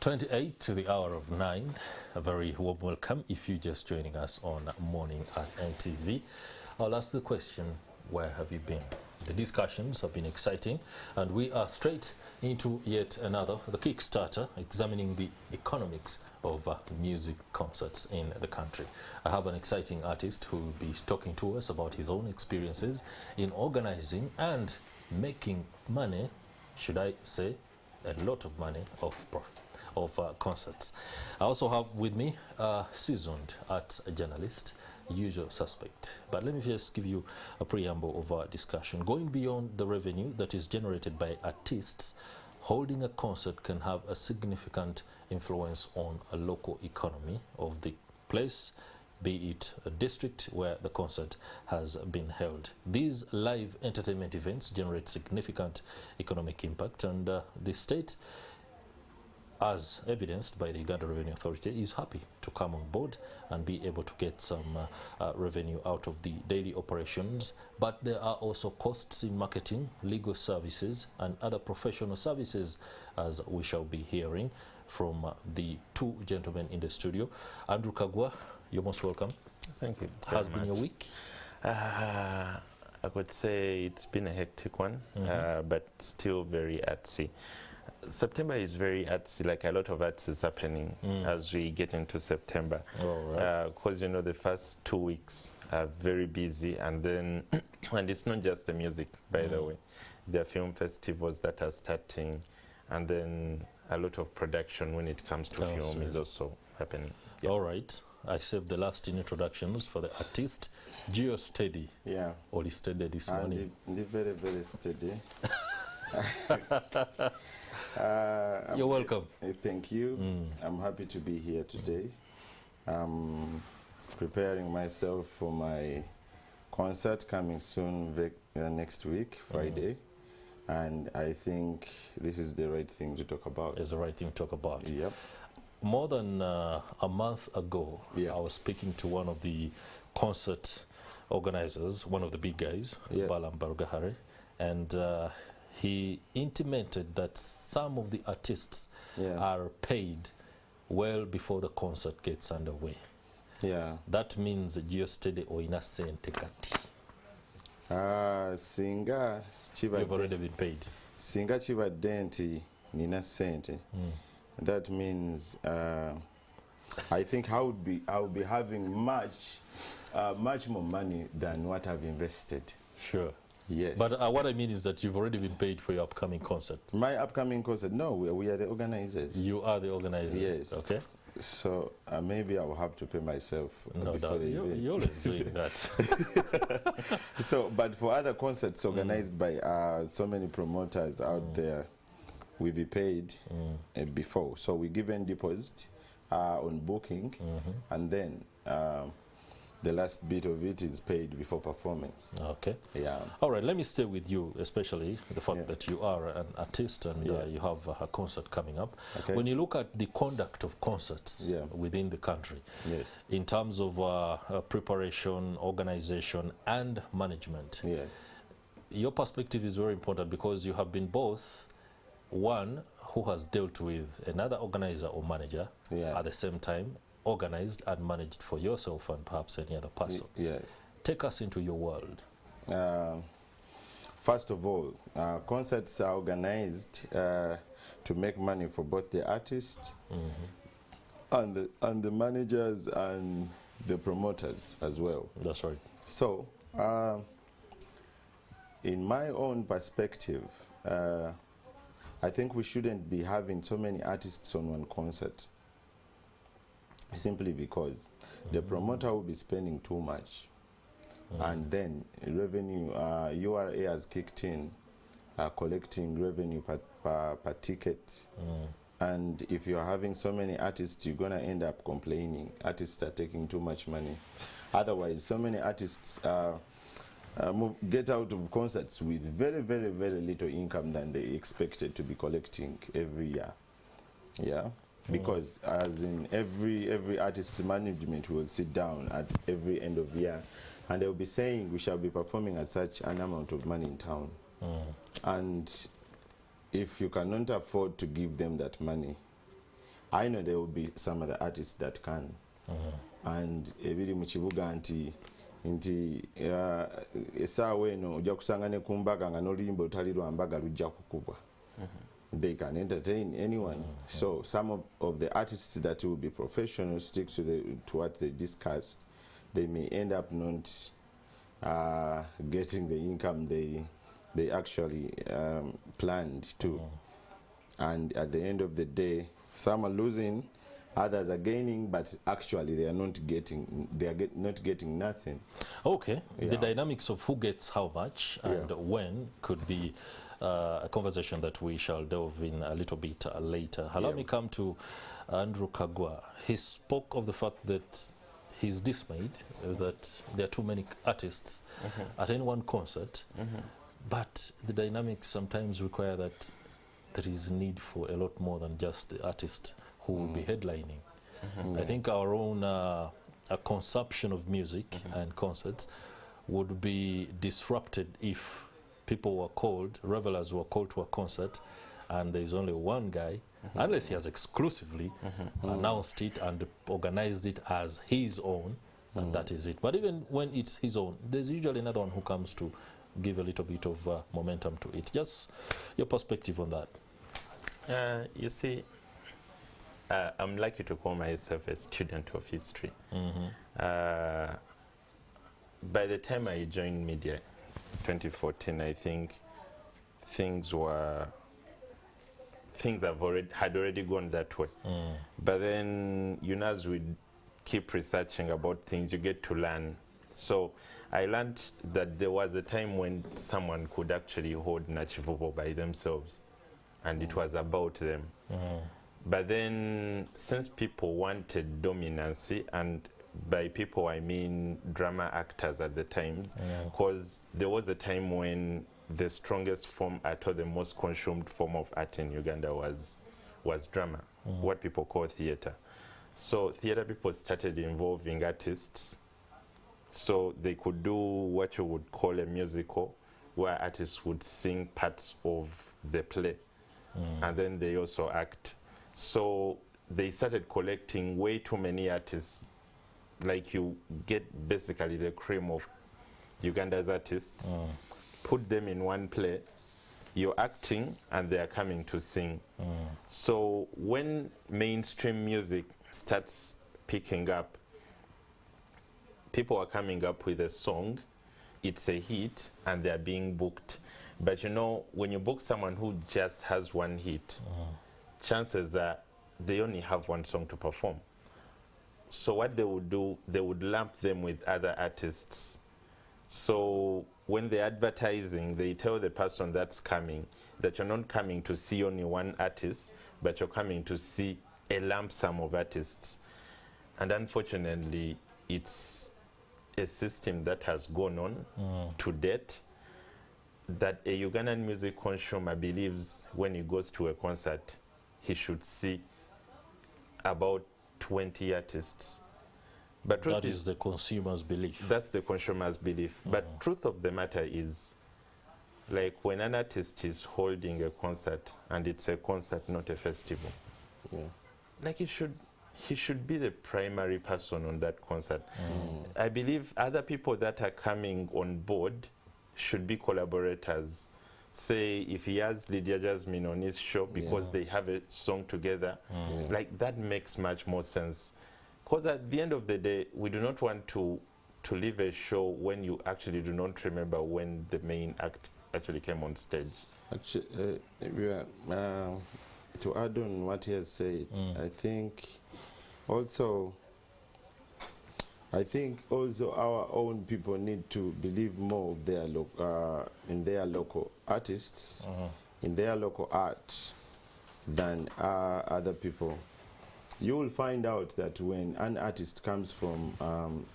28 to the hour of 9. A very warm welcome if you're just joining us on Morning at NTV. I'll ask the question, where have you been? The discussions have been exciting, and we are straight into yet another, the Kickstarter, examining the economics of music concerts in the country. I have an exciting artist who will be talking to us about his own experiences in organizing and making money, should I say, a lot of money of profit of concerts. I also have with me a seasoned art journalist, usual suspect. But let me just give you a preamble of our discussion. Going beyond the revenue that is generated by artists, holding a concert can have a significant influence on a local economy of the place, be it a district where the concert has been held. These live entertainment events generate significant economic impact, and the state, as evidenced by the Uganda Revenue Authority, is happy to come on board and be able to get some revenue out of the daily operations. But there are also costs in marketing, legal services, and other professional services, as we shall be hearing from the two gentlemen in the studio. Andrew Kaggwa, you're most welcome. Thank you. Has been your week? I would say it's been a hectic one, but still very artsy. September is very artsy, like a lot of arts is happening as we get into September. Because you know, the first 2 weeks are very busy, and then and it's not just the music, by the way. There are film festivals that are starting, and then a lot of production when it comes to film is also happening. Yep. All right. I saved the last introductions for the artist, Geosteady. Yeah. Only steady this morning. Very, very steady. You're welcome. Thank you. I'm happy to be here today. I'm preparing myself for my concert coming soon next week, Friday. And I think this is the right thing to talk about. It's the right thing to talk about. Yep. More than a month ago, I was speaking to one of the concert organizers, one of the big guys, Balam Barugahari, and he intimated that some of the artists are paid well before the concert gets underway. Yeah. That means Geosteady oina sente kati. Singa chiba. You've already been paid. Singa chiba denti nina sente. That means I think I would be having much more money than what I've invested. Sure. Yes. But what I mean is that you've already been paid for your upcoming concert. My upcoming concert? No, we are the organizers. You are the organizer? Yes. Okay. So maybe I will have to pay myself. No doubt. You're always doing that. So, but for other concerts organized by so many promoters out there, we be paid before. So we give in deposit on booking, and then the last bit of it is paid before performance. Okay. Yeah. All right, let me stay with you, especially the fact that you are an artist and you have a concert coming up. Okay. When you look at the conduct of concerts within the country, in terms of preparation, organization, and management, your perspective is very important, because you have been both one who has dealt with another organizer or manager at the same time, organized and managed for yourself and perhaps any other person. Yes. Take us into your world. First of all, concerts are organized to make money for both the artists and the managers and the promoters as well. That's right. So, in my own perspective, I think we shouldn't be having so many artists on one concert, simply because the promoter will be spending too much, and then revenue, URA has kicked in, collecting revenue per ticket, and if you're having so many artists, you're gonna end up complaining. Artists are taking too much money. Otherwise, so many artists get out of concerts with very, very, very little income than they expected to be collecting every year. Yeah, because as in every artist management will sit down at every end of year, and they'll be saying we shall be performing at such an amount of money in town, and if you cannot afford to give them that money, I know there will be some other artists that can. And ebiri mu kibuga nti essaawa eno ojja kusanga ne ku mbaga nga n'oluyimba olutali lwa mbaga lujja kukubwa. They can entertain anyone. So some of the artists that will be professional stick to what they discussed. They may end up not getting the income they actually planned to. And at the end of the day, some are losing, others are gaining, but actually they are not getting nothing. Okay, the dynamics of who gets how much and when could be a conversation that we shall delve in a little bit later. Allow me come to Andrew Kaggwa. He spoke of the fact that he's dismayed that there are too many artists at any one concert, but the dynamics sometimes require that there is need for a lot more than just the artist who will be headlining. I think our own a consumption of music and concerts would be disrupted if people were called, revelers were called to a concert and there's only one guy, unless he has exclusively announced it and organized it as his own, and that is it. But even when it's his own, there's usually another one who comes to give a little bit of momentum to it. Just your perspective on that. You see, I'm lucky to call myself a student of history. By the time I joined media, 2014, I think things had already gone that way. But then, you know, as we keep researching about things, you get to learn. So I learned that there was a time when someone could actually hold Nachivubo by themselves, and it was about them. But then, since people wanted dominancy, and by people I mean drama actors at the times, because there was a time when the strongest form, or the most consumed form of art in Uganda was drama, what people call theater. So theater people started involving artists, so they could do what you would call a musical, where artists would sing parts of the play, and then they also act. So they started collecting way too many artists. Like, you get basically the cream of Uganda's artists, put them in one play, you're acting and they are coming to sing. So when mainstream music starts picking up, people are coming up with a song, it's a hit, and they're being booked. But you know, when you book someone who just has one hit, chances are they only have one song to perform. So what they would do, they would lump them with other artists. So when they're advertising, they tell the person that's coming that you're not coming to see only one artist, but you're coming to see a lump sum of artists. And unfortunately, it's a system that has gone on to date, that a Ugandan music consumer believes when he goes to a concert, he should see about 20 artists. But that is the consumer's belief. That's the consumer's belief. But truth of the matter is, like, when an artist is holding a concert, and it's a concert, not a festival, like, he should be the primary person on that concert. I believe other people that are coming on board should be collaborators. Say, if he has Lydia Jasmine on his show because they have a song together, like, that makes much more sense. Because at the end of the day, we do not want to leave a show when you actually do not remember when the main act actually came on stage. Actually, to add on what he has said, I think also our own people need to believe more of their in their local artists, in their local art, than other people. You will find out that when an artist comes from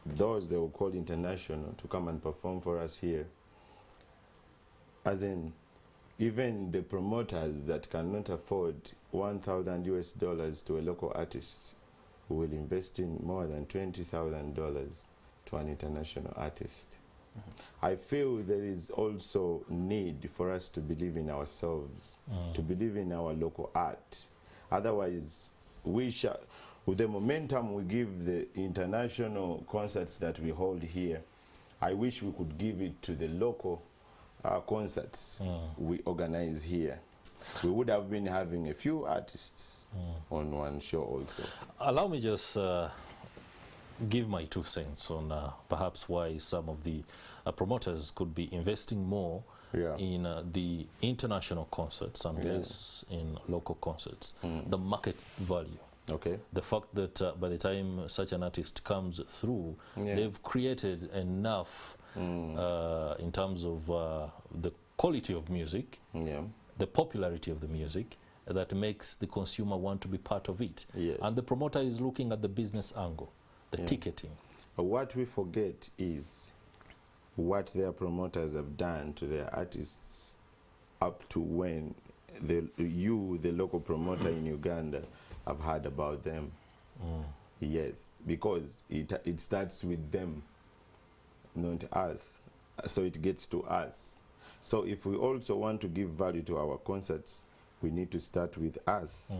those they will call international to come and perform for us here, as in, even the promoters that cannot afford $1,000 to a local artist will invest in more than $20,000 to an international artist. I feel there is also need for us to believe in ourselves, to believe in our local art. Otherwise, we shall, with the momentum we give the international concerts that we hold here, I wish we could give it to the local concerts we organize here. We would have been having a few artists on one show also. Allow me just give my 2 cents on perhaps why some of the promoters could be investing more in the international concerts and less in local concerts. The market value. Okay. The fact that by the time such an artist comes through, they've created enough in terms of the quality of music, the popularity of the music, that makes the consumer want to be part of it. Yes. And the promoter is looking at the business angle, the ticketing. What we forget is what their promoters have done to their artists up to when the local promoter in Uganda, have heard about them. Yes, because it starts with them, not us. So it gets to us. So if we also want to give value to our concerts, we need to start with us.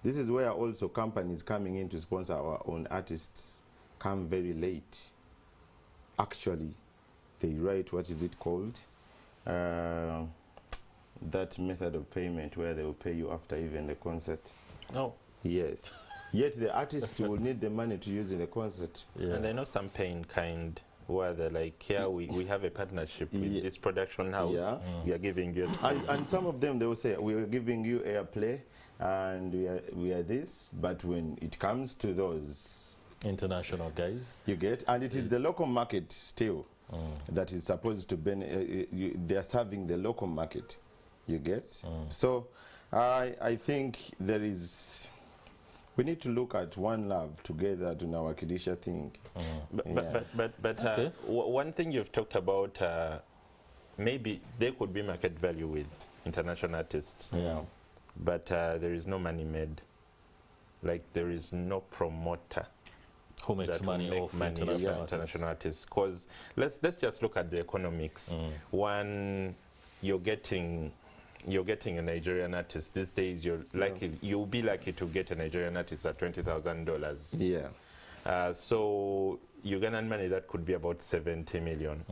This is where also companies coming in to sponsor our own artists come very late. Actually, they write, what is it called? That method of payment where they will pay you after even the concert. Oh. Yes. Yet the artist will need the money to use in the concert. And I know some pay in kind where they're like, here we have a partnership with this production house. We are giving you and some of them, they will say, we are giving you airplay and we are this, but when it comes to those international guys, you get, and it is the local market still that is supposed to they are serving the local market, you get. So I think there is, we need to look at one love together to Nawakilisha thing. But one thing you've talked about, maybe there could be market value with international artists. But there is no money made. Like there is no promoter who makes money off international artists. Because let's just look at the economics. One, you're getting a Nigerian artist these days. You'll be lucky to get a Nigerian artist at $20,000. So Ugandan money, that could be about 70 million.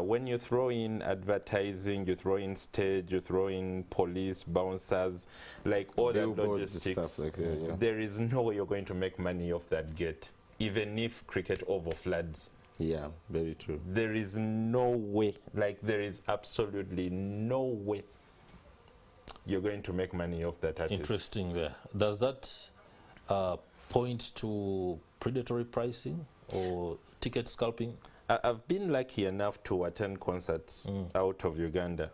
When you throw in advertising, you throw in stage, you throw in police, bouncers, like all that logistics, stuff like that, there is no way you're going to make money off that gate, even if cricket overfloods. Yeah, very true. There is no way, like there is absolutely no way you're going to make money off that artist. Interesting there. Does that point to predatory pricing or ticket scalping? I've been lucky enough to attend concerts out of Uganda,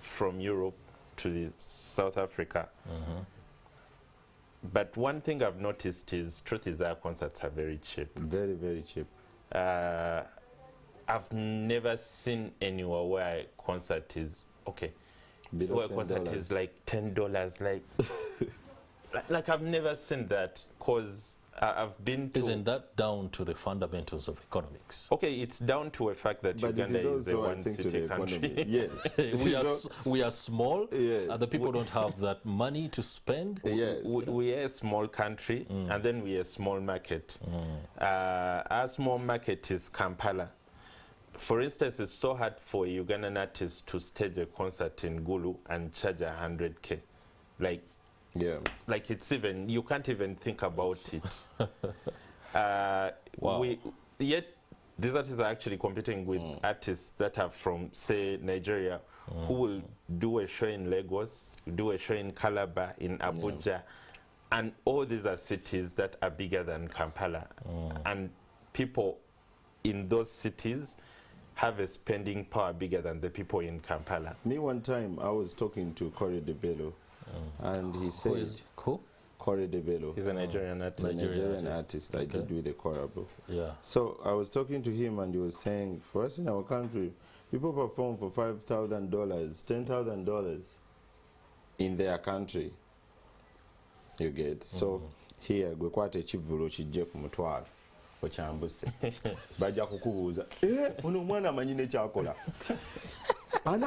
from Europe to South Africa. But one thing I've noticed is, truth is, our concerts are very cheap. Very, very cheap. I've never seen anywhere where a concert is, where a concert is like $10, like I've never seen that, because I've been to... Isn't that down to the fundamentals of economics? Okay, it's down to a fact that Uganda is a one-city country. Yes. we are small. The people don't have that money to spend. We are a small country, and then we are a small market. Our small market is Kampala. For instance, it's so hard for a Ugandan artist to stage a concert in Gulu and charge 100K. Like it's even, you can't even think about it. Yet these artists are actually competing with artists that are from, say, Nigeria, who will do a show in Lagos, do a show in Calabar, in Abuja, and all these are cities that are bigger than Kampala. And people in those cities have a spending power bigger than the people in Kampala. Me, one time, I was talking to Corey De Bello, and he said... Who? Corey De Bello. He's a Nigerian artist. Nigerian artist. I did with the Korabo. Yeah. So I was talking to him, and he was saying, for us in our country, people perform for $5,000, $10,000 in their country. You get? So here, we quite a chivulo chije kumutwala. Ochambuse. Baja kukubuza. Uno mwana manyine chakola. But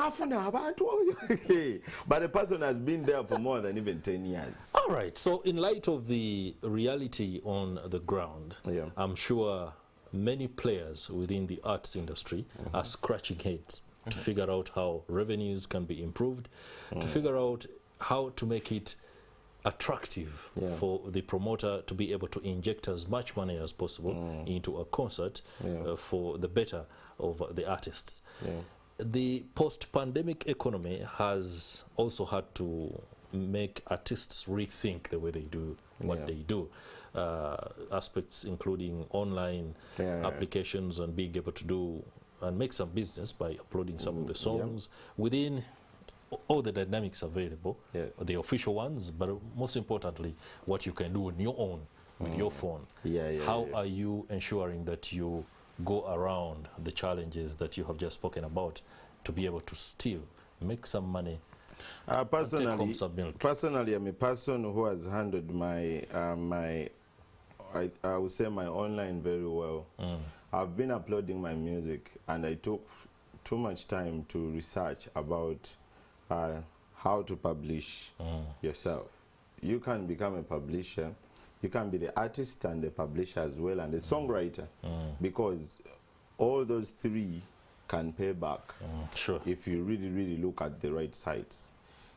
the person has been there for more than even 10 years. All right. So in light of the reality on the ground, Yeah. I'm sure many players within the arts industry are scratching heads to figure out how revenues can be improved, to figure out how to make it attractive for the promoter to be able to inject as much money as possible into a concert for the better of the artists. The post-pandemic economy has also had to make artists rethink the way they do what they do. Aspects including online applications and being able to do and make some business by uploading some of the songs within all the dynamics available, the official ones, but most importantly, what you can do on your own with your phone. How are you ensuring that you go around the challenges that you have just spoken about to be able to still make some money? Personally, I'm a person who has handled my, I would say my online very well. I've been uploading my music, and I took too much time to research about how to publish yourself. You can become a publisher. You can be the artist and the publisher as well, and the songwriter, because all those three can pay back if you really look at the right sites.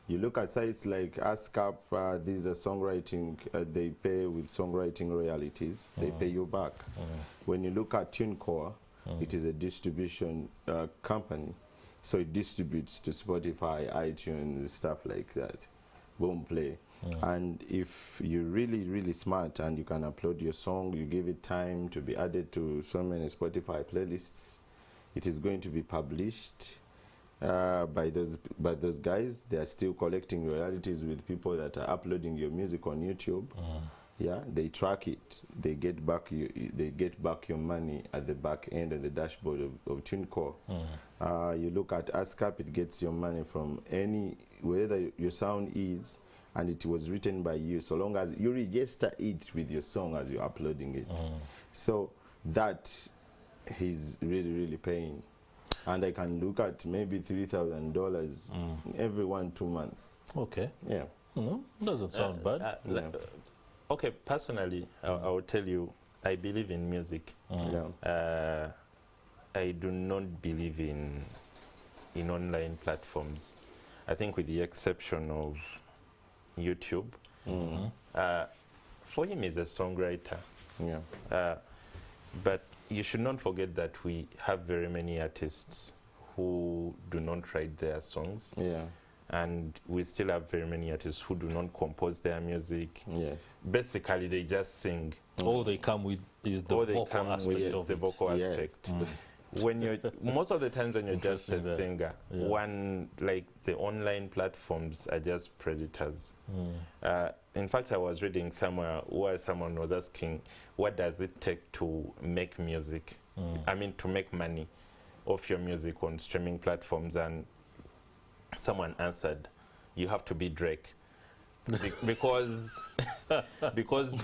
You look at sites like ASCAP, these are songwriting, they pay with songwriting royalties, they pay you back. When you look at TuneCore, it is a distribution company, so it distributes to Spotify, iTunes, stuff like that. Boom, play. And if you're really smart and you can upload your song, you give it time to be added to so many Spotify playlists, it is going to be published by those guys. They are still collecting royalties with people that are uploading your music on YouTube. They track it. They get back your money at the back end of the dashboard of TuneCore. You look at ASCAP, it gets your money from wherever your sound is, and it was written by you, so long as you register it with your song as you're uploading it. So that he's really paying. And I can look at maybe $3,000 every 1-2 months. Okay. Yeah. Doesn't sound bad. Okay, personally, I will tell you, I believe in music. I do not believe in online platforms. I think with the exception of YouTube. For him, he's a songwriter. But you should not forget that we have very many artists who do not write their songs. And we still have very many artists who do not compose their music. Basically, they just sing. All they come with is the vocal aspect of the vocal aspect. When you're most of the times when you're just a singer, like the online platforms are just predators. In fact, I was reading somewhere where someone was asking, what does it take to make music? I mean, to make money off your music on streaming platforms, and someone answered, you have to be Drake. because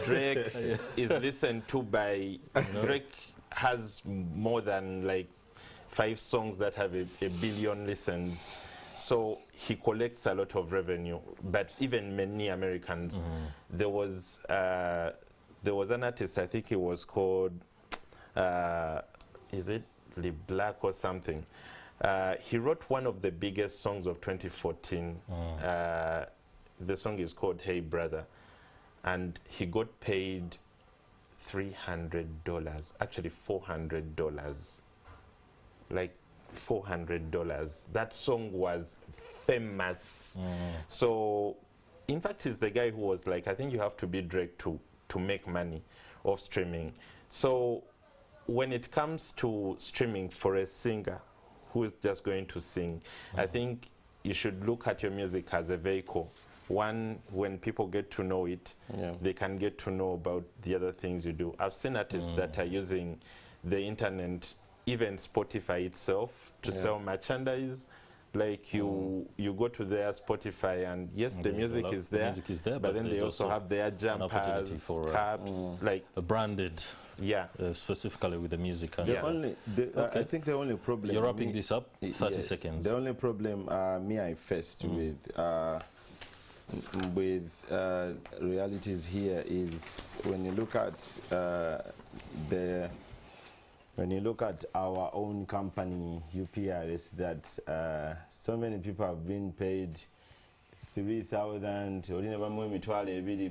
Drake is listened to by Drake has more than like 5 songs that have a billion listens, so he collects a lot of revenue. But even many Americans, there was an artist, I think it was called is it Le Black or something. He wrote one of the biggest songs of 2014. The song is called Hey Brother, and he got paid $300, actually $400, like $400. That song was famous. So in fact, he's the guy who was like, I think you have to be Drake to make money off streaming. So when it comes to streaming for a singer who is just going to sing, I think you should look at your music as a vehicle. One, when people get to know it, they can get to know about the other things you do. I've seen artists that are using the internet, even Spotify itself, to sell merchandise. Like you go to their Spotify and yes, the music is there, but then they also have their jumpers, for caps, like branded, yeah, specifically with the music. And I think the only problem. You're wrapping this up. 30 seconds. The only problem I faced with realities here is when you look at our own company UPRS, that so many people have been paid 3,000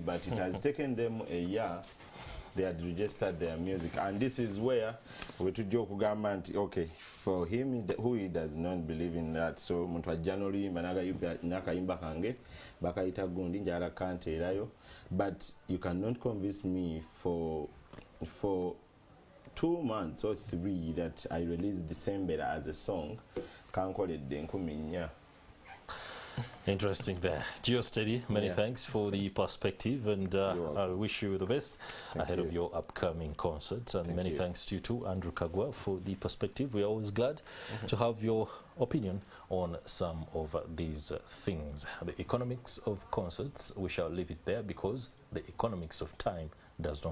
but it has taken them a year. They had registered their music, and this is where we to joke government. Okay, for him who he does not believe in that, so muntu January managa nakayimba kange bakaita gundi njala kante erayo, but you cannot convince me for 2 months or 3 that I released December as a song. Can't call it Denkuminya. Interesting there. Geosteady, many thanks for the perspective, and I wish you the best ahead of your upcoming concerts. And many thanks to you too, Andrew Kaggwa, for the perspective. We're always glad to have your opinion on some of these things. The economics of concerts, we shall leave it there because the economics of time does not